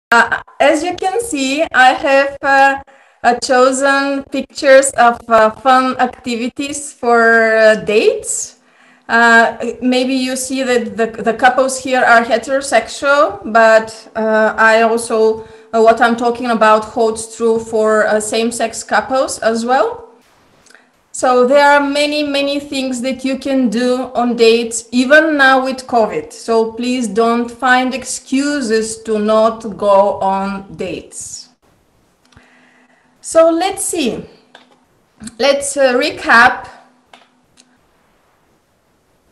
As you can see, I have chosen pictures of fun activities for dates. Maybe you see that the couples here are heterosexual, but I also, what I'm talking about holds true for same-sex couples as well. So there are many things that you can do on dates, even now with COVID. So please don't find excuses to not go on dates. So let's see. Let's recap.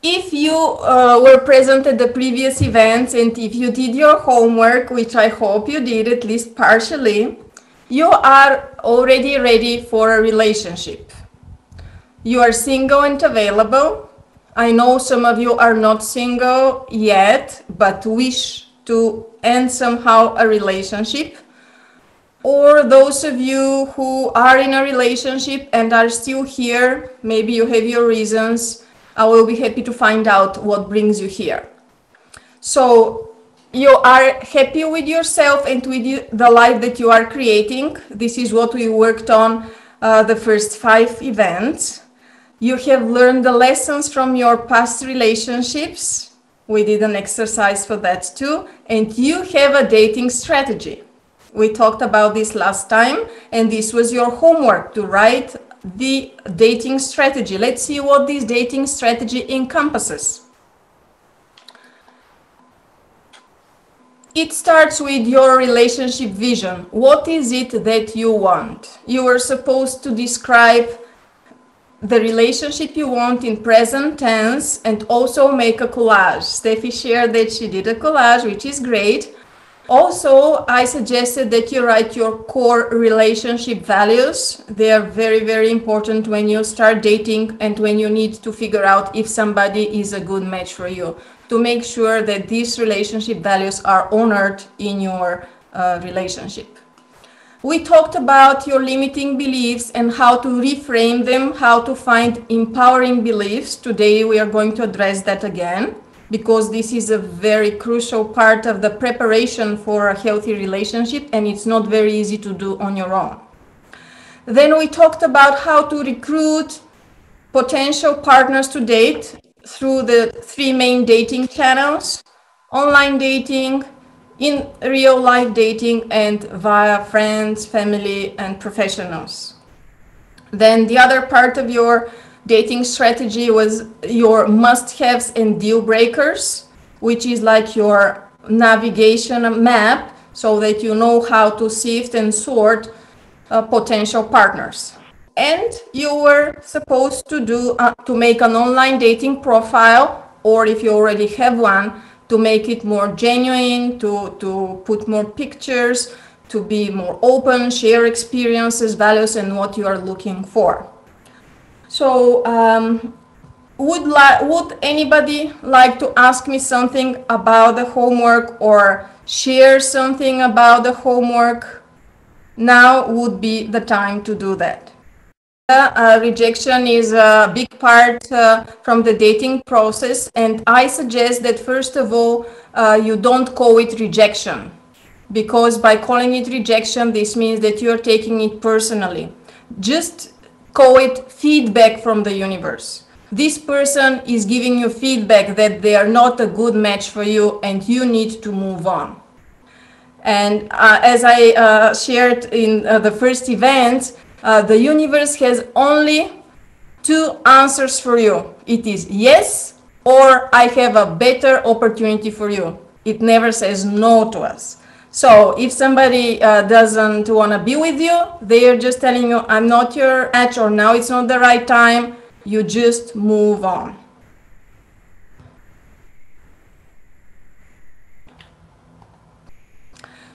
If you were present at the previous events and if you did your homework, which I hope you did at least partially, you are already ready for a relationship. You are single and available. I know some of you are not single yet, but wish to end somehow a relationship. Or those of you who are in a relationship and are still here, maybe you have your reasons. I will be happy to find out what brings you here. So you are happy with yourself and with the life that you are creating. This is what we worked on the first 5 events. You have learned the lessons from your past relationships. We did an exercise for that too. And you have a dating strategy. We talked about this last time, and this was your homework to write the dating strategy. Let's see what this dating strategy encompasses. It starts with your relationship vision. What is it that you want? You are supposed to describe the relationship you want in present tense and also make a collage. Steffi shared that she did a collage, which is great. Also, I suggested that you write your core relationship values. They are very important when you start dating and when you need to figure out if somebody is a good match for you, to make sure that these relationship values are honored in your relationship. We talked about your limiting beliefs and how to reframe them, how to find empowering beliefs. Today we are going to address that again, because this is a very crucial part of the preparation for a healthy relationship, and it's not very easy to do on your own. Then we talked about how to recruit potential partners to date through the 3 main dating channels: online dating, in real life dating, and via friends, family, and professionals. Then the other part of your dating strategy was your must-haves and deal breakers, which is like your navigation map, so that you know how to sift and sort potential partners. And you were supposed to do to make an online dating profile, or if you already have one, to make it more genuine, to put more pictures, to be more open, share experiences, values, and what you are looking for. So would anybody like to ask me something about the homework or share something about the homework? Now would be the time to do that. Rejection is a big part from the dating process, and I suggest that first of all you don't call it rejection, because by calling it rejection, this means that you're taking it personally. Just call it feedback from the universe. This person is giving you feedback that they are not a good match for you and you need to move on. And as I shared in the first event, the universe has only 2 answers for you. It is yes, or I have a better opportunity for you. It never says no to us. So if somebody doesn't want to be with you, they are just telling you, I'm not your match, or now it's not the right time. You just move on.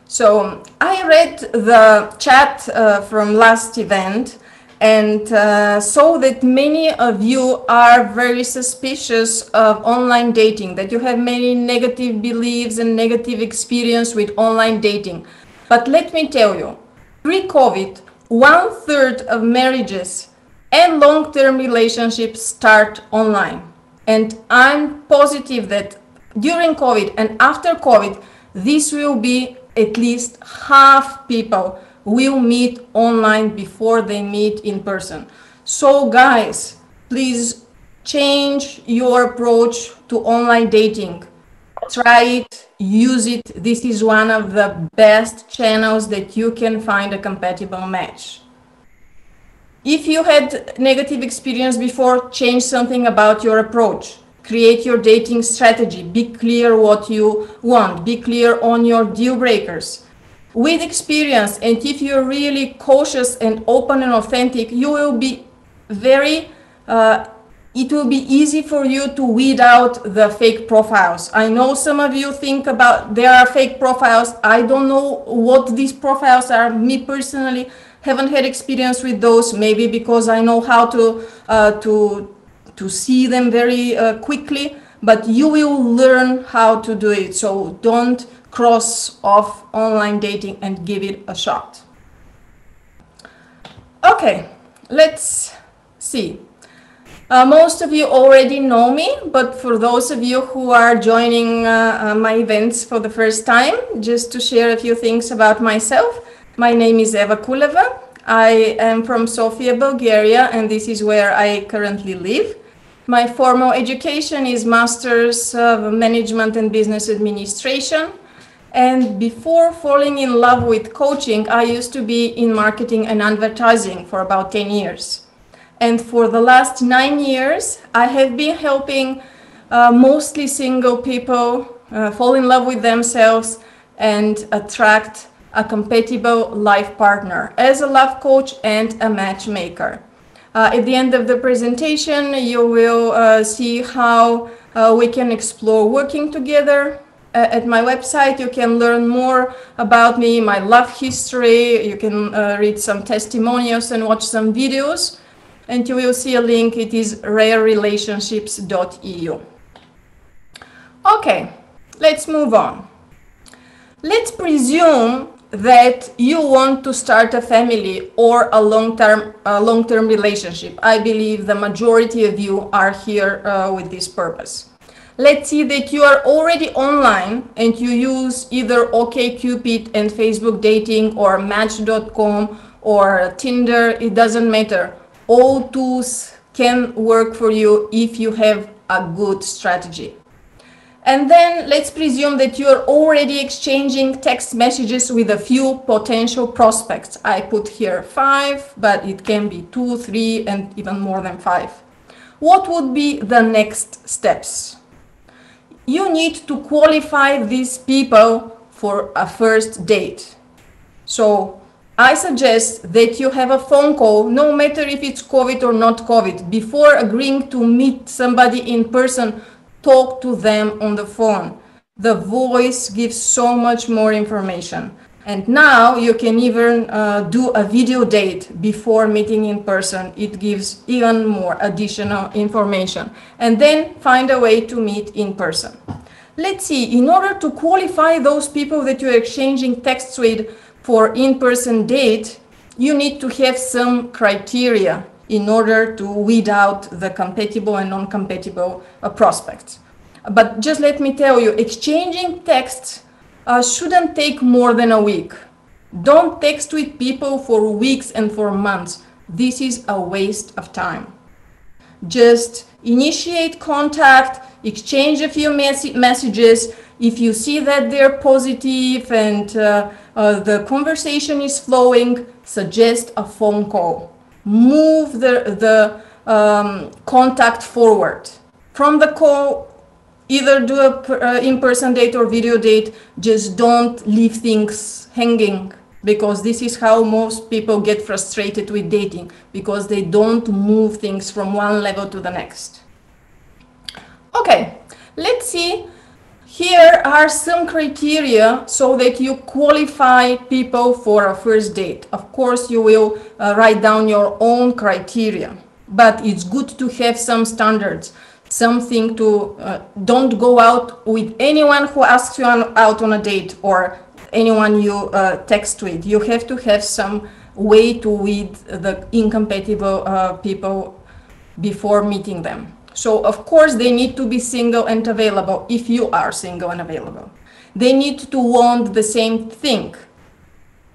So I read the chat from last event and saw that many of you are very suspicious of online dating, that you have many negative beliefs and negative experience with online dating. But let me tell you, pre-COVID, 1/3 of marriages and long-term relationships start online. And I'm positive that during COVID and after COVID, this will be at least half people will meet online before they meet in person. So guys, please change your approach to online dating. Try it, use it. This is one of the best channels that you can find a compatible match. If you had negative experience before, change something about your approach. Create your dating strategy. Be clear what you want. Be clear on your deal breakers. With experience, and if you're really cautious and open and authentic, you will be it will be easy for you to weed out the fake profiles. I know some of you think about there are fake profiles. I don't know what these profiles are. Me personally haven't had experience with those, maybe because I know how to see them very quickly, but you will learn how to do it. So don't cross off online dating and give it a shot. Okay, let's see. Most of you already know me, but for those of you who are joining my events for the first time, just to share a few things about myself. My name is Eva Kuleva. I am from Sofia, Bulgaria, and this is where I currently live. My formal education is Master's of Management and Business Administration. And before falling in love with coaching, I used to be in marketing and advertising for about 10 years. And for the last 9 years, I have been helping mostly single people fall in love with themselves and attract a compatible life partner as a love coach and a matchmaker. At the end of the presentation, you will see how we can explore working together. At my website, you can learn more about me, my love history. You can read some testimonials and watch some videos. And you will see a link. It is rarerelationships.eu. Okay, let's move on. Let's presume that you want to start a family or a long-term relationship. I believe the majority of you are here with this purpose. Let's see that you are already online and you use either OkCupid and Facebook dating or Match.com or Tinder. It doesn't matter. All tools can work for you if you have a good strategy. And then let's presume that you're already exchanging text messages with a few potential prospects. I put here 5, but it can be 2, 3, and even more than 5. What would be the next steps? You need to qualify these people for a first date. So I suggest that you have a phone call, no matter if it's COVID or not COVID. Before agreeing to meet somebody in person, talk to them on the phone. The voice gives so much more information. And now you can even do a video date before meeting in person. It gives even more additional information. And then find a way to meet in person. Let's see, in order to qualify those people that you're exchanging texts with for in-person date, you need to have some criteria in order to weed out the compatible and non-compatible prospects. But just let me tell you, exchanging texts shouldn't take more than a week. Don't text with people for weeks and for months. This is a waste of time. Just initiate contact, exchange a few messages. If you see that they're positive and the conversation is flowing, suggest a phone call. Move the contact forward. From the call, either do a in-person date or video date. Just don't leave things hanging, because this is how most people get frustrated with dating, because they don't move things from one level to the next. Okay, let's see. Here are some criteria so that you qualify people for a first date. Of course, you will write down your own criteria, but it's good to have some standards, something to, don't go out with anyone who asks you out on a date or anyone you text with. You have to have some way to weed the incompatible people before meeting them. So of course they need to be single and available if you are single and available. They need to want the same thing,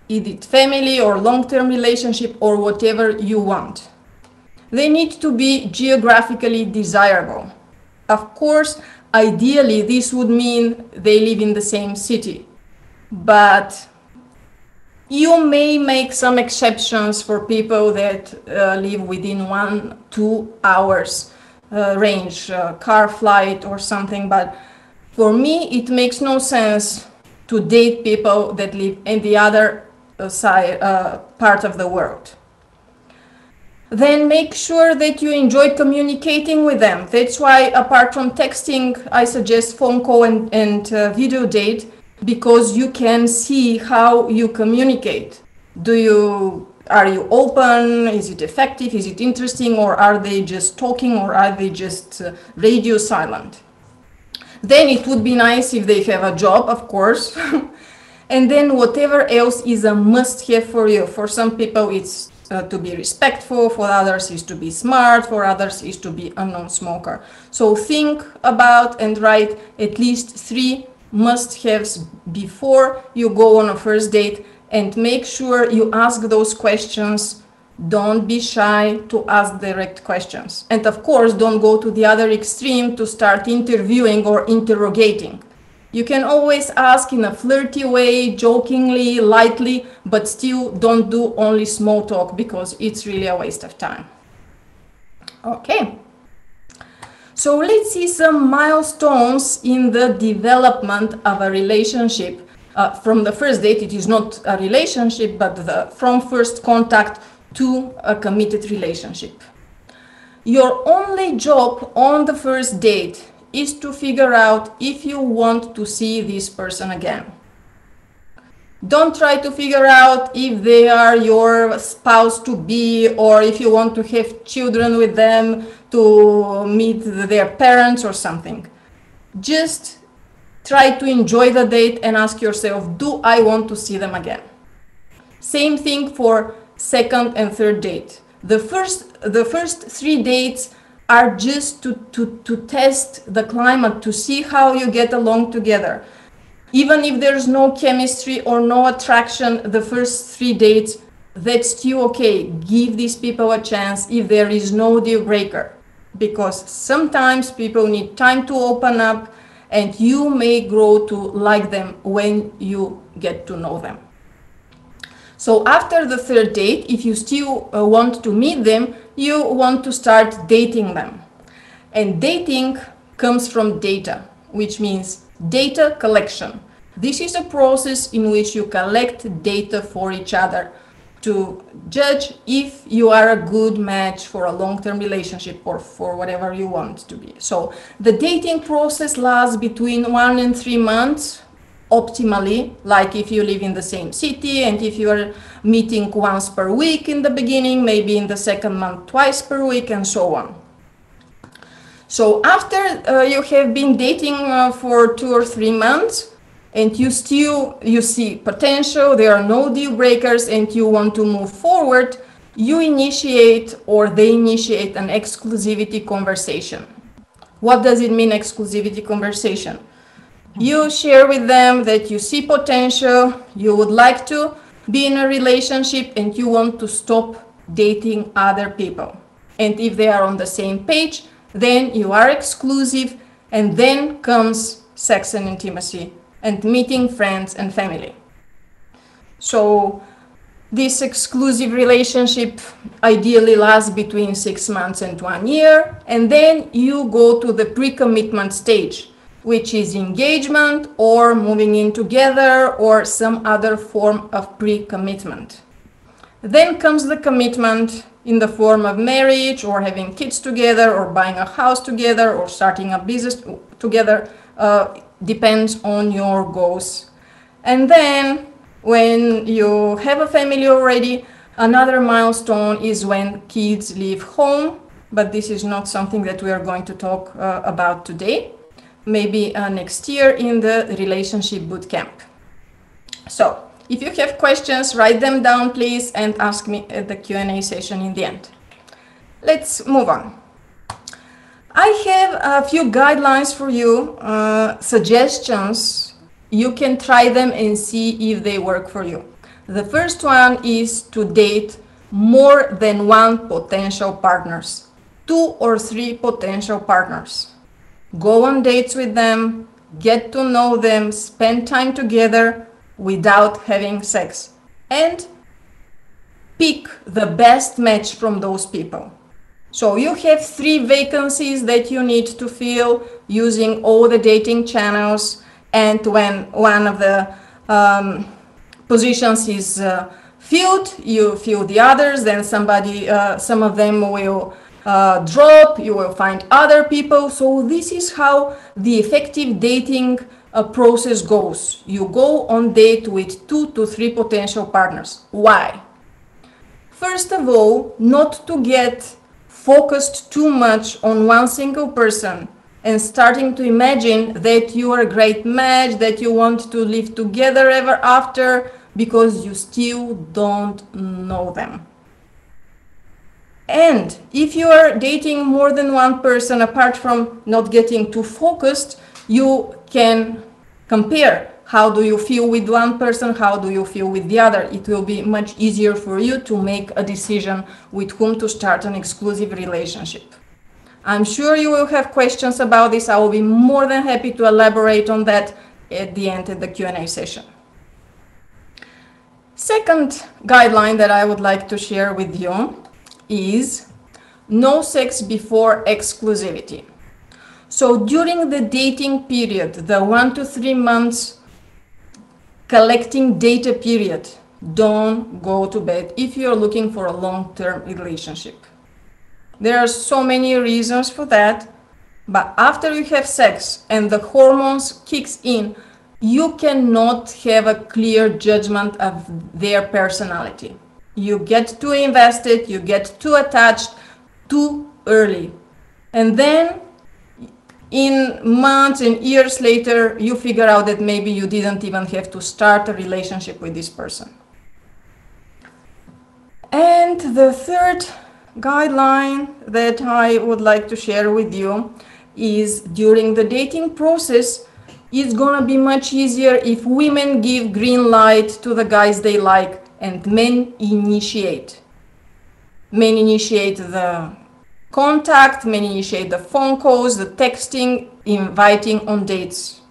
either it family or long-term relationship or whatever you want. They need to be geographically desirable. Of course, ideally, this would mean they live in the same city, but you may make some exceptions for people that live within 1-2 hours range, car flight or something, but for me, it makes no sense to date people that live in the other part of the world. Then make sure that you enjoy communicating with them. That's why, apart from texting, I suggest phone call and video date, because you can see how you communicate. Are you open? Is it effective? Is it interesting? Or are they just talking? Or are they just radio silent? Then it would be nice if they have a job, of course. And then whatever else is a must-have for you. For some people, it's to be respectful. For others, is to be smart. For others, is to be a non-smoker. So think about and write at least 3 must-haves before you go on a first date, and make sure you ask those questions. Don't be shy to ask direct questions. And of course, don't go to the other extreme to start interviewing or interrogating. You can always ask in a flirty way, jokingly, lightly, but still don't do only small talk, because it's really a waste of time. Okay. So let's see some milestones in the development of a relationship. From the first date, it is not a relationship, but from first contact to a committed relationship. Your only job on the first date is to figure out if you want to see this person again. Don't try to figure out if they are your spouse to be, or if you want to have children with them, to meet their parents or something. Just try to enjoy the date and ask yourself, do I want to see them again? Same thing for second and third date. The first 3 dates are just to test the climate, to see how you get along together. Even if there's no chemistry or no attraction the first 3 dates, that's still okay. Give these people a chance if there is no deal breaker, because sometimes people need time to open up, and you may grow to like them when you get to know them. So after the third date, if you still want to meet them, you want to start dating them. And dating comes from data, which means data collection. This is a process in which you collect data for each other to judge if you are a good match for a long-term relationship or for whatever you want to be. So the dating process lasts between 1 and 3 months, optimally, like if you live in the same city, and if you are meeting once per week in the beginning, maybe in the second month twice per week, and so on. So after you have been dating for 2 or 3 months, and you see potential, there are no deal breakers, and you want to move forward, you initiate, or they initiate, an exclusivity conversation. What does it mean, exclusivity conversation? You share with them that you see potential, you would like to be in a relationship, and you want to stop dating other people. And if they are on the same page, then you are exclusive, and then comes sex and intimacy, and meeting friends and family. So this exclusive relationship ideally lasts between 6 months and 1 year, and then you go to the pre-commitment stage, which is engagement or moving in together or some other form of pre-commitment. Then comes the commitment in the form of marriage or having kids together or buying a house together or starting a business together. Depends on your goals. And then when you have a family already, another milestone is when kids leave home, but this is not something that we are going to talk about today. Maybe next year in the relationship bootcamp. So if you have questions, write them down please, and ask me at the Q&A session in the end. Let's move on. I have a few guidelines for you, suggestions you can try them and see if they work for you. The first one is to date more than one potential partners, 2 or 3 potential partners. Go on dates with them, get to know them, spend time together without having sex, and pick the best match from those people. So you have 3 vacancies that you need to fill using all the dating channels, and when one of the positions is filled, you fill the others, then some of them will drop, you will find other people. So this is how the effective dating process goes. You go on date with 2 to 3 potential partners. Why? First of all, not to get focused too much on one single person and starting to imagine that you are a great match, that you want to live together ever after, because you still don't know them. And if you are dating more than one person, apart from not getting too focused, you can compare. How do you feel with one person? How do you feel with the other? It will be much easier for you to make a decision with whom to start an exclusive relationship. I'm sure you will have questions about this. I will be more than happy to elaborate on that at the end of the Q&A session. Second guideline that I would like to share with you is no sex before exclusivity. So during the dating period, the 1 to 3 months collecting data period, don't go to bed if you're looking for a long-term relationship. There are so many reasons for that, but after you have sex and the hormones kicks in, you cannot have a clear judgment of their personality. You get too invested, you get too attached too early. And then in months and years later, you figure out that maybe you didn't even have to start a relationship with this person. And the third guideline that I would like to share with you is during the dating process, it's gonna be much easier if women give green light to the guys they like and men initiate. Men initiate the contact, men initiate the phone calls, the texting, inviting on dates.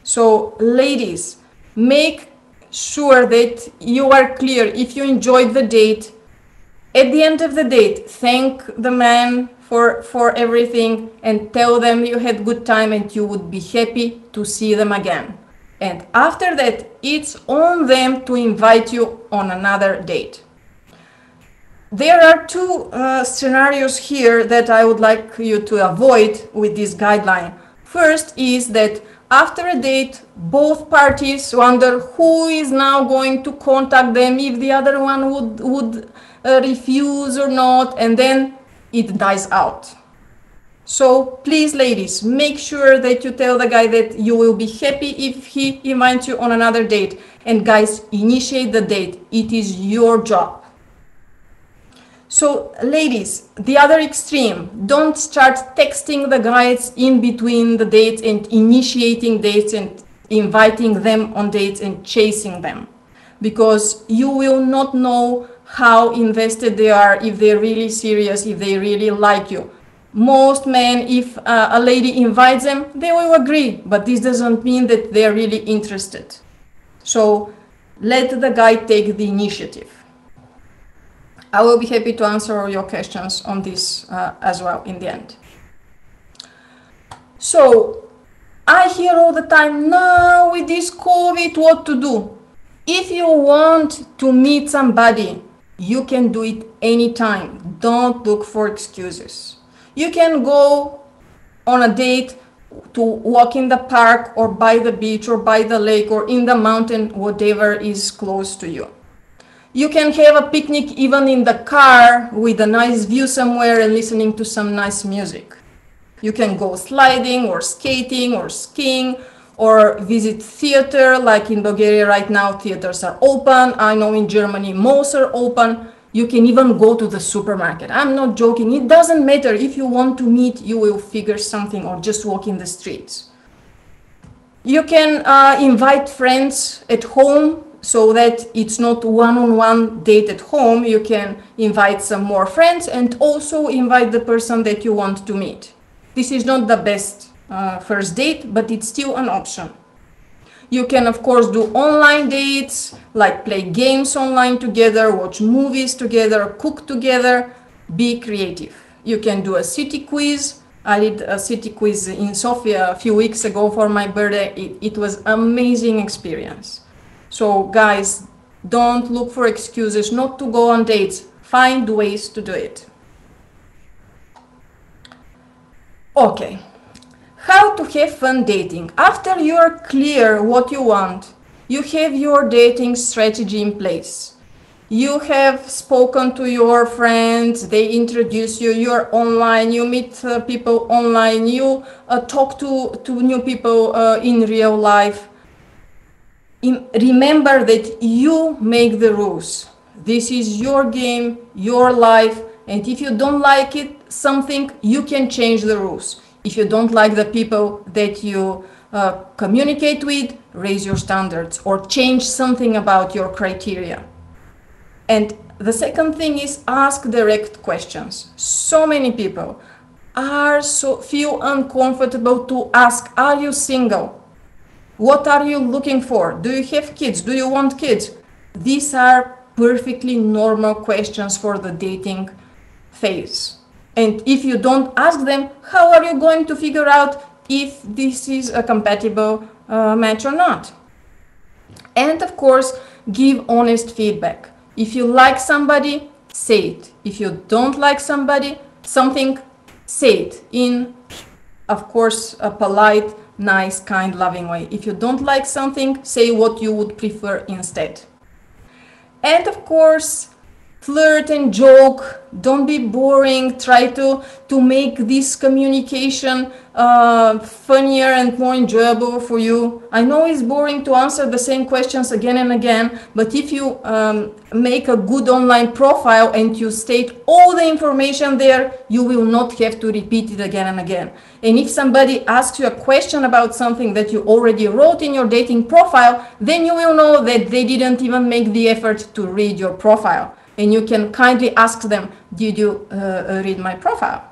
So ladies, make sure that you are clear. If you enjoyed the date, at the end of the date, thank the man for everything and tell them you had good time and you would be happy to see them again. And after that, it's on them to invite you on another date. There are 2 scenarios here that I would like you to avoid with this guideline. First is that after a date, both parties wonder who is now going to contact them, if the other one would refuse or not, and then it dies out. So please, ladies, make sure that you tell the guy that you will be happy if he invites you on another date. And guys, initiate the date. It is your job. So ladies, the other extreme, don't start texting the guys in between the dates and initiating dates and inviting them on dates and chasing them, because you will not know how invested they are, if they're really serious, if they really like you. Most men, if a lady invites them, they will agree, but this doesn't mean that they're really interested. So let the guy take the initiative. I will be happy to answer all your questions on this as well in the end. So I hear all the time, now with this COVID, what to do? If you want to meet somebody, you can do it anytime. Don't look for excuses. You can go on a date to walk in the park or by the beach or by the lake or in the mountain, whatever is close to you. You can have a picnic even in the car with a nice view somewhere and listening to some nice music. You can go sliding or skating or skiing or visit theater, like in Bulgaria right now, theaters are open. I know in Germany, malls are open. You can even go to the supermarket. I'm not joking. It doesn't matter. If you want to meet, you will figure something or just walk in the streets. You can invite friends at home so that it's not one-on-one date at home. You can invite some more friends and also invite the person that you want to meet. This is not the best first date, but it's still an option. You can, of course, do online dates, like play games online together, watch movies together, cook together, be creative. You can do a city quiz. I did a city quiz in Sofia a few weeks ago for my birthday. It was an amazing experience. So guys, don't look for excuses not to go on dates. Find ways to do it. Okay. How to have fun dating. After you're clear what you want, you have your dating strategy in place. You have spoken to your friends, they introduce you, you're online, you meet people online, you talk to new people in real life. Remember that you make the rules. This is your game, your life, and if you don't like it, something, you can change the rules. If you don't like the people that you communicate with, raise your standards or change something about your criteria. And the second thing is ask direct questions. So many people feel uncomfortable to ask, are you single? What are you looking for? Do you have kids? Do you want kids? These are perfectly normal questions for the dating phase. And if you don't ask them, how are you going to figure out if this is a compatible match or not? And of course, give honest feedback. If you like somebody, say it. If you don't like something, say it in, of course, a polite, nice, kind, loving way. If you don't like something, say what you would prefer instead. And of course, flirt and joke. Don't be boring. Try to make this communication funnier and more enjoyable for you. I know it's boring to answer the same questions again and again, but if you make a good online profile and you state all the information there, you will not have to repeat it again and again. And if somebody asks you a question about something that you already wrote in your dating profile, then you will know that they didn't even make the effort to read your profile. And you can kindly ask them, did you read my profile?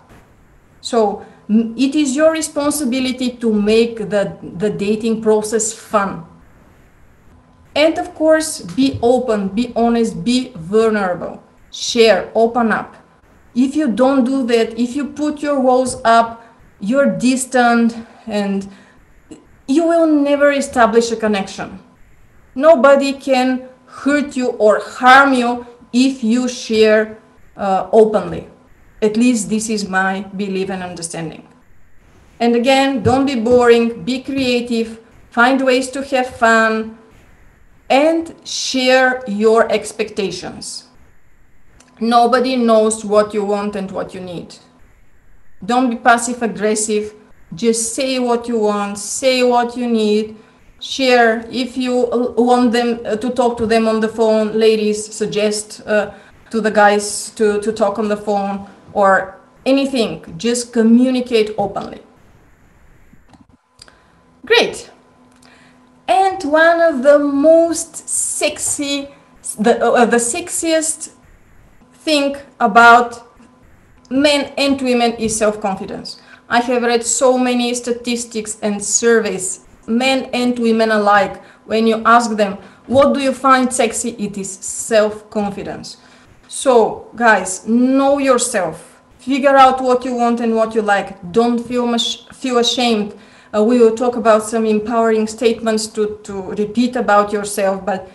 So it is your responsibility to make the dating process fun. And of course, be open, be honest, be vulnerable. Share, open up. If you don't do that, if you put your walls up, you're distant and you will never establish a connection. Nobody can hurt you or harm you if you share openly. At least this is my belief and understanding. And again, don't be boring, be creative, find ways to have fun, and share your expectations. Nobody knows what you want and what you need. Don't be passive aggressive, just say what you want, say what you need. Share. If you want them to talk to them on the phone, ladies, suggest to the guys to talk on the phone or anything. Just communicate openly. Great. And one of the most sexy, the sexiest thing about men and women is self-confidence. I have read so many statistics and surveys, men and women alike. When you ask them, what do you find sexy? It is self-confidence. So guys, know yourself. Figure out what you want and what you like. Don't feel ashamed. We will talk about some empowering statements to repeat about yourself. But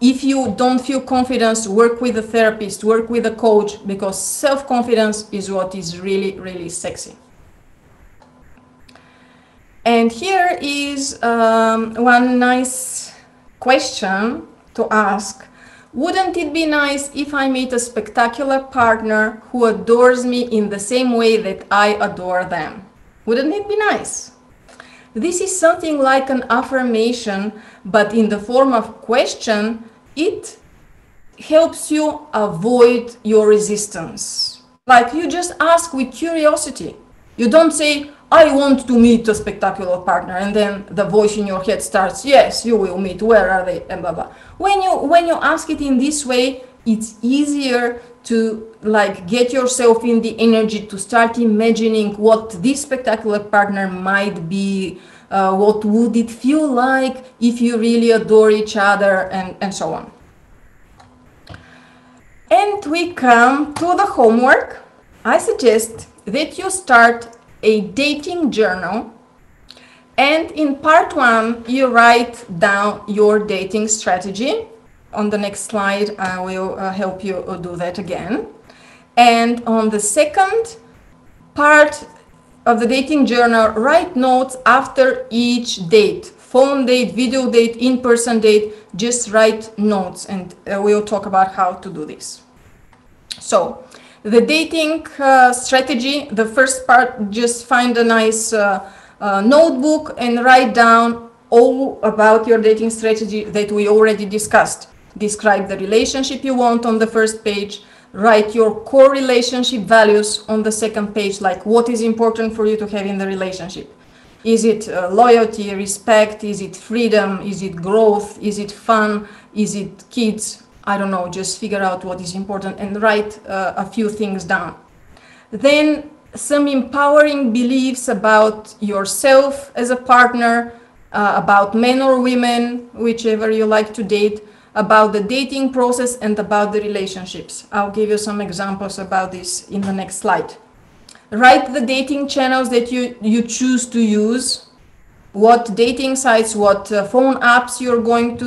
if you don't feel confidence, work with a therapist, work with a coach, because self-confidence is what is really, really sexy. And here is one nice question to ask. Wouldn't it be nice if I meet a spectacular partner who adores me in the same way that I adore them? Wouldn't it be nice? This is something like an affirmation, but in the form of question. It helps you avoid your resistance. Like you just ask with curiosity. You don't say, I want to meet a spectacular partner, and then the voice in your head starts, yes, you will meet, where are they, and blah, blah. When you ask it in this way, it's easier to like get yourself in the energy to start imagining what this spectacular partner might be, what would it feel like if you really adore each other, and so on. And we come to the homework. I suggest that you start a dating journal, and in part 1 you write down your dating strategy. On the next slide I will help you do that again. And on the second part of the dating journal, write notes after each date, phone date, video date, in-person date. Just write notes, and we'll talk about how to do this. So the dating strategy, the first part, just find a nice notebook and write down all about your dating strategy that we already discussed. Describe the relationship you want on the first page. Write your core relationship values on the second page, like what is important for you to have in the relationship. Is it loyalty, respect? Is it freedom? Is it growth? Is it fun? Is it kids? I don't know, just figure out what is important and write a few things down. Then some empowering beliefs about yourself as a partner, about men or women, whichever you like to date, about the dating process, and about the relationships. I'll give you some examples about this in the next slide. Write the dating channels that you choose to use, what dating sites, what phone apps you're going to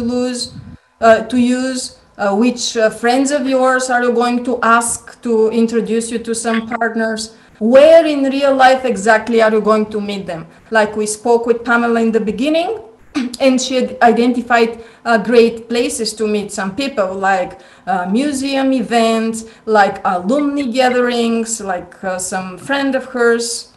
use, which friends of yours are you going to ask to introduce you to some partners, where in real life exactly are you going to meet them. Like we spoke with Pamela in the beginning, and she had identified great places to meet some people, like museum events, like alumni gatherings, like some friend of hers.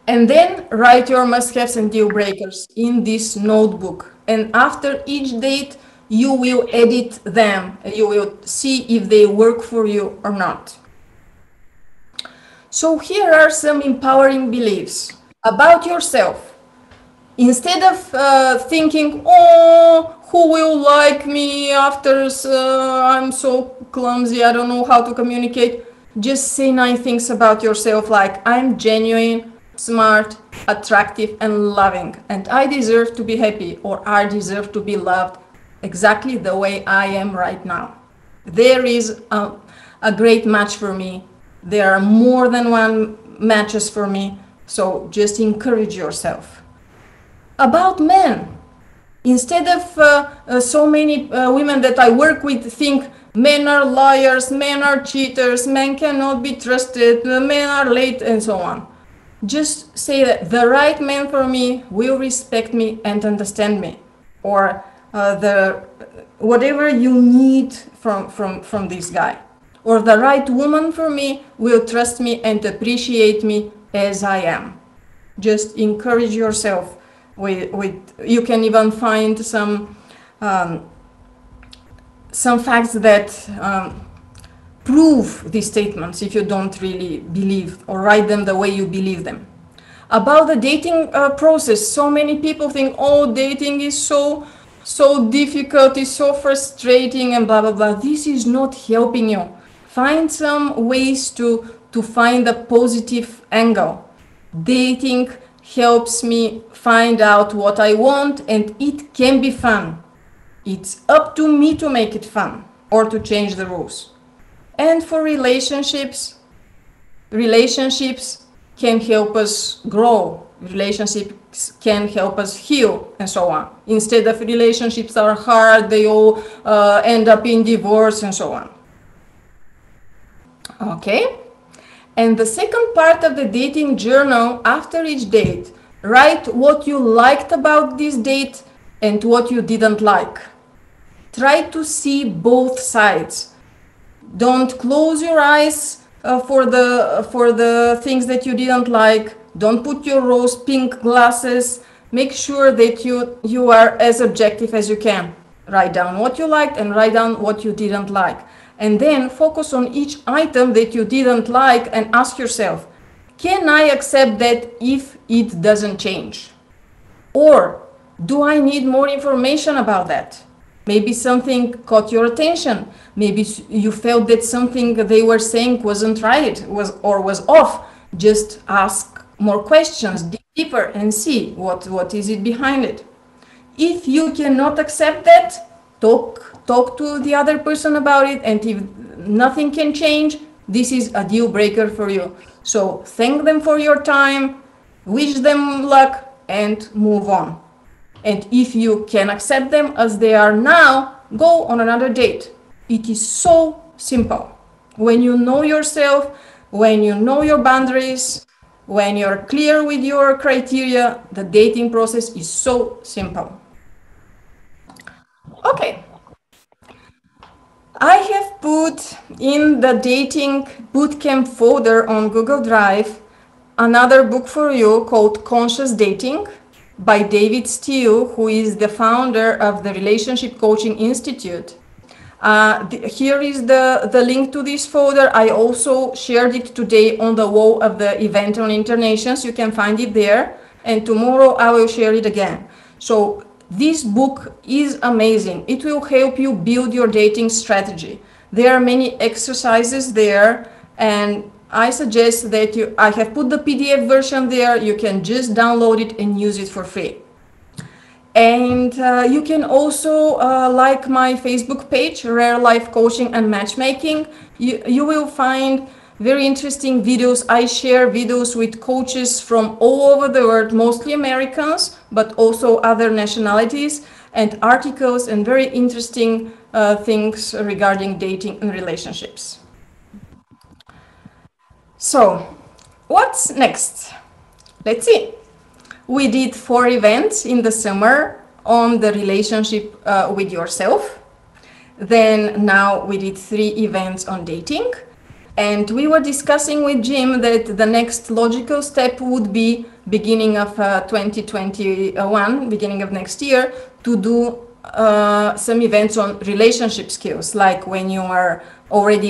And then write your must-haves and deal breakers in this notebook. And after each date, you will edit them. You will see if they work for you or not. So here are some empowering beliefs about yourself. Instead of thinking, oh, who will like me after I'm so clumsy, I don't know how to communicate, just say 9 things about yourself, like I'm genuine, smart, attractive, and loving, and I deserve to be happy, or I deserve to be loved exactly the way I am right now. There is a great match for me. There are more than one matches for me, so just encourage yourself. About men, instead of so many women that I work with think men are liars, men are cheaters, men cannot be trusted, men are late, and so on. Just say that the right man for me will respect me and understand me, or whatever you need from this guy, or the right woman for me will trust me and appreciate me as I am. Just encourage yourself. You can even find some facts that prove these statements if you don't really believe, or write them the way you believe them. About the dating process, so many people think, oh, dating is so difficult, it's so frustrating, and blah blah blah. This is not helping you. Find some ways to find a positive angle. Dating helps me find out what I want, and it can be fun. It's up to me to make it fun or to change the rules. And for relationships can help us grow. Relationships can help us heal, and so on. Instead of relationships are hard, they all end up in divorce, and so on. Okay? And the second part of the dating journal, after each date, write what you liked about this date and what you didn't like. Try to see both sides. Don't close your eyes for the things that you didn't like. Don't put your rose pink glasses. Make sure that you are as objective as you can. Write down what you liked and write down what you didn't like. And then focus on each item that you didn't like and ask yourself, Can I accept that if it doesn't change? Or do I need more information about that? Maybe something caught your attention. Maybe you felt that something they were saying wasn't right, was off. Just ask more questions, dig deeper, and see what is it behind it. If you cannot accept that, talk to the other person about it, and if nothing can change, this is a deal breaker for you. So thank them for your time, wish them luck, and move on. And if you can accept them as they are now, go on another date. It is so simple. When you know yourself, when you know your boundaries, when you're clear with your criteria, the dating process is so simple. Okay. I have put in the dating bootcamp folder on Google Drive another book for you called Conscious Dating by David Steele, who is the founder of the Relationship Coaching Institute. Here is the link to this folder. I also shared it today on the wall of the event on Internations. You can find it there. And tomorrow I will share it again. So this book is amazing. It will help you build your dating strategy. There are many exercises there, and I suggest that I have put the PDF version there. You can just download it and use it for free. And you can also like my Facebook page, Rare Life Coaching and Matchmaking. You will find very interesting videos. I share videos with coaches from all over the world, mostly Americans, but also other nationalities, and articles and very interesting things regarding dating and relationships. So, what's next? Let's see. We did 4 events in the summer on the relationship with yourself. Then now we did 3 events on dating. And we were discussing with Jim that the next logical step would be beginning of 2021, beginning of next year, to do some events on relationship skills, like when you are already,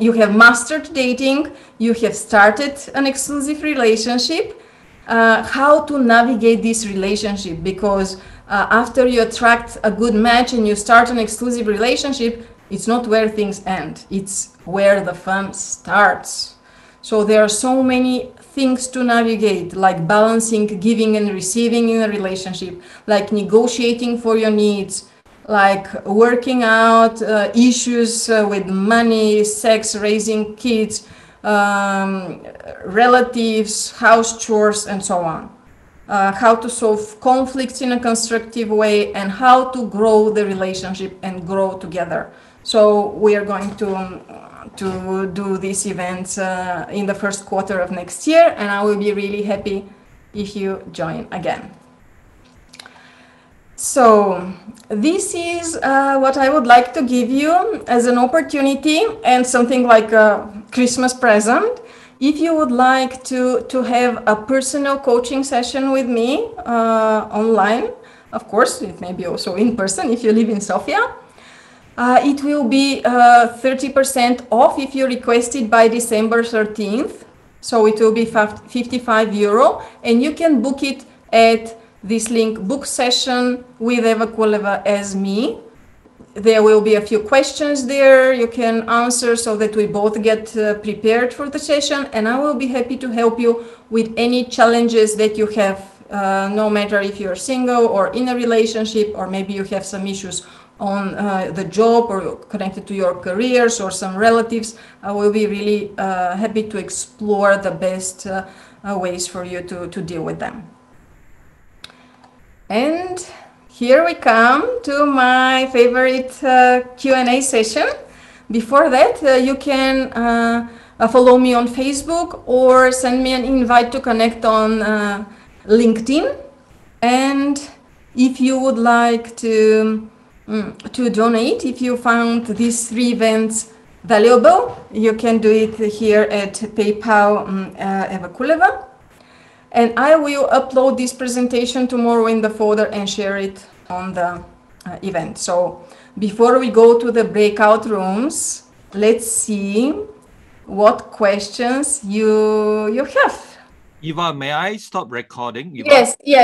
you have mastered dating, you have started an exclusive relationship, how to navigate this relationship, because after you attract a good match and you start an exclusive relationship, it's not where things end, it's where the fun starts. So there are so many things to navigate, like balancing giving and receiving in a relationship, like negotiating for your needs, like working out issues with money, sex, raising kids, relatives, house chores, and so on. How to solve conflicts in a constructive way, and how to grow the relationship and grow together. So we are going to do these events in the first quarter of next year, and I will be really happy if you join again. So this is what I would like to give you as an opportunity and something like a Christmas present. If you would like to have a personal coaching session with me online, of course, it may be also in person if you live in Sofia. It will be 30% off if you request it by December 13th. So it will be €55, and you can book it at this link, book session with Eva Kuleva as me. There will be a few questions there you can answer so that we both get prepared for the session, and I will be happy to help you with any challenges that you have, no matter if you're single or in a relationship, or maybe you have some issues on the job or connected to your careers or some relatives. I will be really happy to explore the best ways for you to deal with them. And here we come to my favorite Q&A session. Before that, you can follow me on Facebook or send me an invite to connect on LinkedIn. And if you would like to donate, if you found these 3 events valuable, you can do it here at PayPal Eva Kuleva. And I will upload this presentation tomorrow in the folder and share it on the event. So before we go to the breakout rooms, let's see what questions you have. Eva, may I stop recording? Eva? Yes, yes.